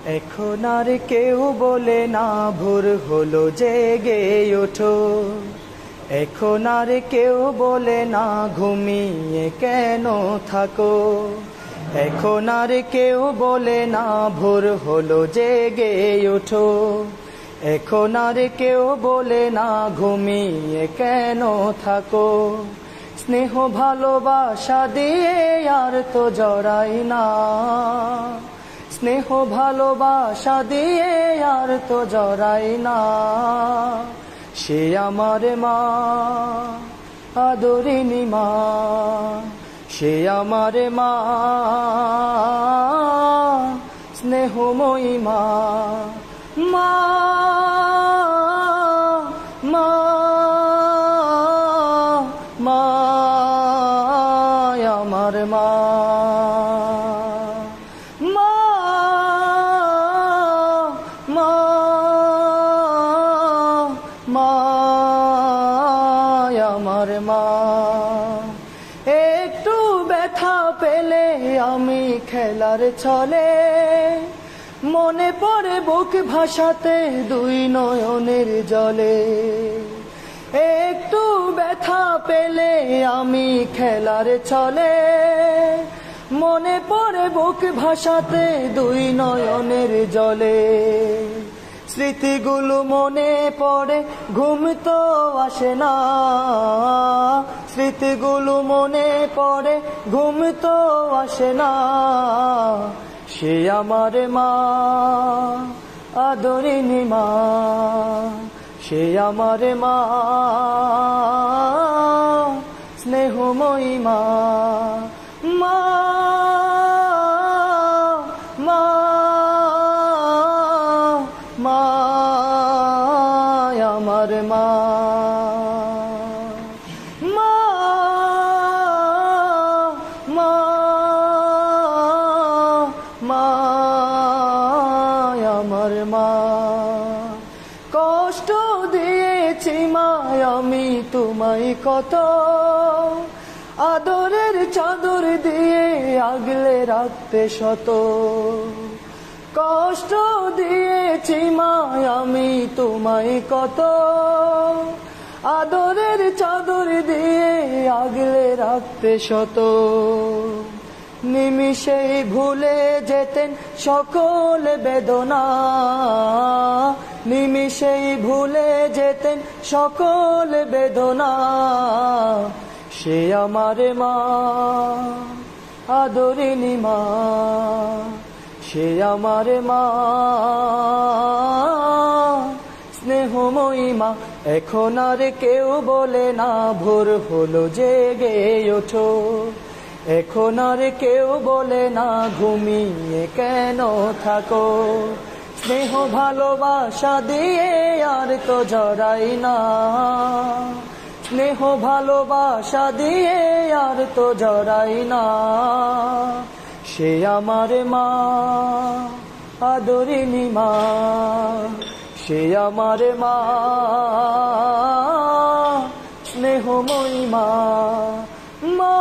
এখন আর কেউ বলে না ভোর হলো জেগে ওঠো। এখন আর কেউ বলে না ঘুমিয়ে কেন থাকো। এখন আর কেউ বলে না ভোর হলো জেগে ওঠো। এখন আর কেউ বলে না ঘুমিয়ে কেন থাকো। স্নেহ ভালোবাসা দিয়ে আর তো জড়াই না। স্নেহ ভালোবাসা দিয়ে আর তো জড়াই না। সে আমার মা, আদরিনী মা। সে আমার মা, স্নেহময়ী মা। মা, মা, মা, আমার মা। মা, মা, মা, আমার মা। একটু ব্যথা পেলে আমি খেলার ছলে মনে পড়ে বুক ভাসাতে দুই নয়নের জলে। একটু ব্যথা পেলে আমি খেলার ছলে মনে পড়ে বুক ভাসাতে দুই নয়নের জলে। স্মৃতিগুলো মনে পড়ে ঘুম তো আসে না। স্মৃতিগুলো মনে পড়ে ঘুম তো আসে না। সে আমার মা, আদরিনী মা। সে আমার মা, স্নেহময়ী মা। মা, মা, মা, আমার মা। মা, মা, মা, আমার মা। কষ্ট দিয়েছি মা আমি তোমায় কত, আদরের চাদর দিয়ে আগলে রাখতে শত। কষ্ট দিয়েছি মা আমি তোমায় কত, আদরের চাদর দিয়ে আগলে রাখতে শত। নিমিষেই ভুলে যেতেন সকল বেদনা। নিমিষেই ভুলে যেতেন সকল বেদনা। সে আমার মা, আদরিনী মা। সে আমার মা, স্নেহময়ী মা। এখন আর কেউ বলে না ভোর হলো জেগে ওঠো। এখন আর কেউ বলে না ঘুমিয়ে কেন থাকো। স্নেহ ভালোবাসা দিয়ে আর তো জড়াই না। স্নেহ ভালোবাসা দিয়ে আর তো জড়াই না। সে আমার মা, আদরিনী মা। সে আমার মা, স্নেহময়ী মা। মা।